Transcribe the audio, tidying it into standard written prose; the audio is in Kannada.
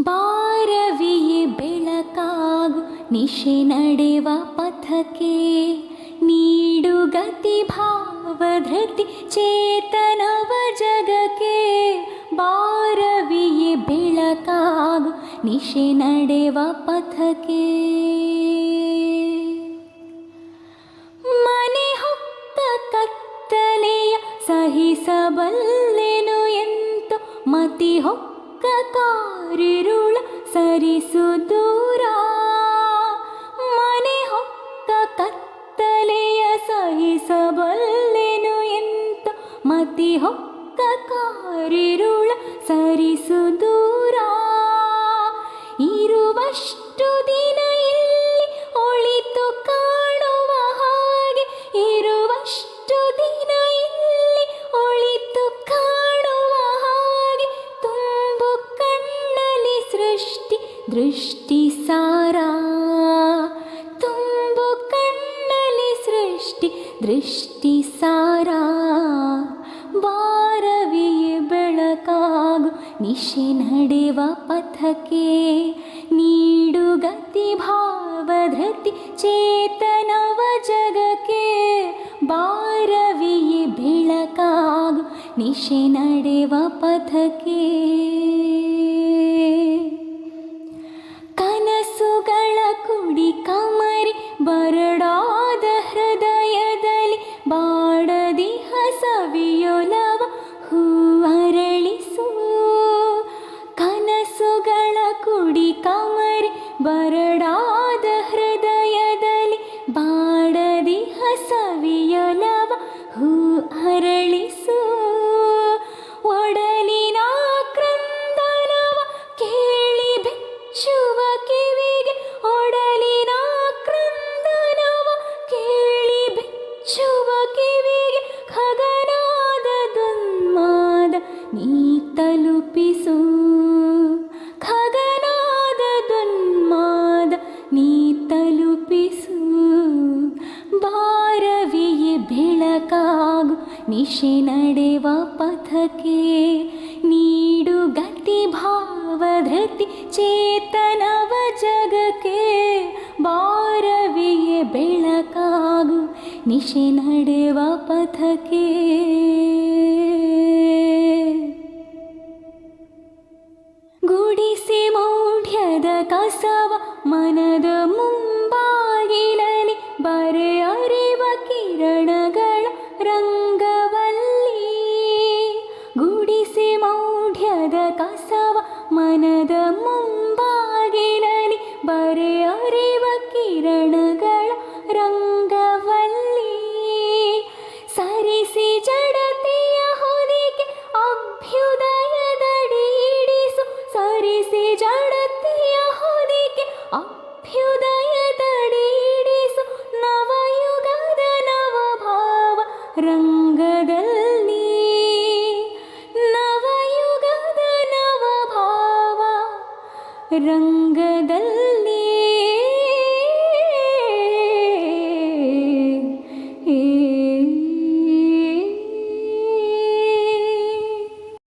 ಬಾರವಿಯೇ ಬೆಳಕಾಗು ನಿಶೆ ನಡೆವ ಪಥಕ್ಕೆ, ನೀಡು ಗತಿ ಭಾವಧೃತಿ ಚೇತನವ ಜಗಕ್ಕೆ. ಬಾರವಿಯೇ ಬೆಳಕಾಗು ನಿಶೆ ನಡೆವ ಪಥಕ್ಕೆ. ಮನೆ ಹೊಕ್ಕ ಕತ್ತಲೆಯ ಸಹಿಸಬಲ್ಲೆನು ಎಂತು, ಮತಿ ಹೊಕ್ಕ ಕಾರಿರುಳ ಸರಿಸು ದೂರ. ಮನೆ ಹೊಕ್ಕ ಕತ್ತಲೆಯ ಸಹಿಸಬಲ್ಲೆನು ಎಂತು, ಮತಿ ಹೊಕ್ಕ ಕಾರಿರುಳ ಸರಿಸು ದೂರ. ಇರುವಷ್ಟು ದಿನ ಇಲ್ಲಿ ಒಳಿತು ಕಾಣುವ ಹಾಗೆ, ಇರುವಷ್ಟು ದಿನ ಇಲ್ಲಿ ಒಳಿತು ಕಾಣುವ ಹಾಗೆ. ತುಂಬು ಕಣ್ಣಲ್ಲಿ ಸೃಷ್ಟಿ ದೃಷ್ಟಿ ಸಾರ, ತುಂಬು ಕಣ್ಣಲ್ಲಿ ಸೃಷ್ಟಿ ದೃಷ್ಟಿ ಸಾರ. ಬಾರವಿಯೇ ಬೆಳಕಾಗು ನಿಶೆ ನಡೆವ ಪಥಕ್ಕೆ, ನೀಡು ಗತಿ ಭಾವಧೃತಿ ಚೇತನವ ಜಗಕ್ಕೆ. ಬಾರವಿಯೇ ಬೆಳಕಾಗು ನಿಶೆ ನಡೆವ ಪಥಕ್ಕೆ. ಕನಸುಗಳ ಕುಡಿ ಕಮರಿ ಬರಡಾದ ಹೃದಯದಲ್ಲಿ, ಬಾಡದಿಹ ಸವಿಯೊಲವ ಹೂ ಅರಳಿಸು. ಕನಸುಗಳ ಕುಡಿ ಕಮರಿ ಬರಡಾದ ಹೃದಯದಲ್ಲಿ, ಬಾಡದಿಹ ಸವಿಯೊಲವ ಹೂ ಅರಳಿಸು. ಒಡಲಿನ ಕ್ರಂದನವ ಕೇಳಿ ಬೆಚ್ಚುವ ಕಿವಿಗೆ, ಒಡಲಿನ ಕ್ರಂದನವ ಕೇಳಿ ಬೆಚ್ಚುವ ಕಿವಿಗೆ. ಖಗನಾದ ದುನ್ಮಾದ ನೀ ತಲುಪಿಸು, ಖಗನಾದ ದುನ್ಮಾದ ನೀ ತಲುಪಿಸು. ಬಾರವಿಯೇ ಬೆಳಕಾಗು ನಿಶೆ ನಡೆವ ಪಥಕ್ಕೆ, ನೀಡು ಗತಿ ಭಾವಧೃತಿ ಚೇತನವ ಜಗಕ್ಕೆ. ಬಾರವಿಯೇ ಬೆಳಕಾಗು ನಿಶೆ ನಡೆವ ಪಥಕ್ಕೆ. ಗುಡಿಸಿ ಮೌಢ್ಯದ ಕಸವ ಮನದ ಮುಂಬಾಗಿಲಲ್ಲಿ, ಬರೆ ಅರಿವ ಕಿರಣಗಳ ರಂಗವಲ್ಲಿ. ಗುಡಿಸಿ ಮೌಢ್ಯದ ಕಸವ ಮನದ ಮುಂಬಾಗಿಲಲ್ಲಿ, ಬರೆ ಅರಿವ ಕಿರಣಗಳ ರಂಗವಲ್ಲಿ. ಸರಿಸಿ ಜಡತೆಯ ಹೊದಿಕೆ ಅಭ್ಯುದಯದಡಿ ಇಡಿಸು, ಸರಿಸಿ ಜಡತೆಯ ಹೊದಿಕೆ ಅಭ್ಯುದಯದಡಿ ಇಡಿಸು. ನವಯುಗದ ನವಭಾವ ರಂಗದಲ್ಲಿ, ನವಯುಗದ ನವಭಾವ ರಂಗದಲ್ಲಿ.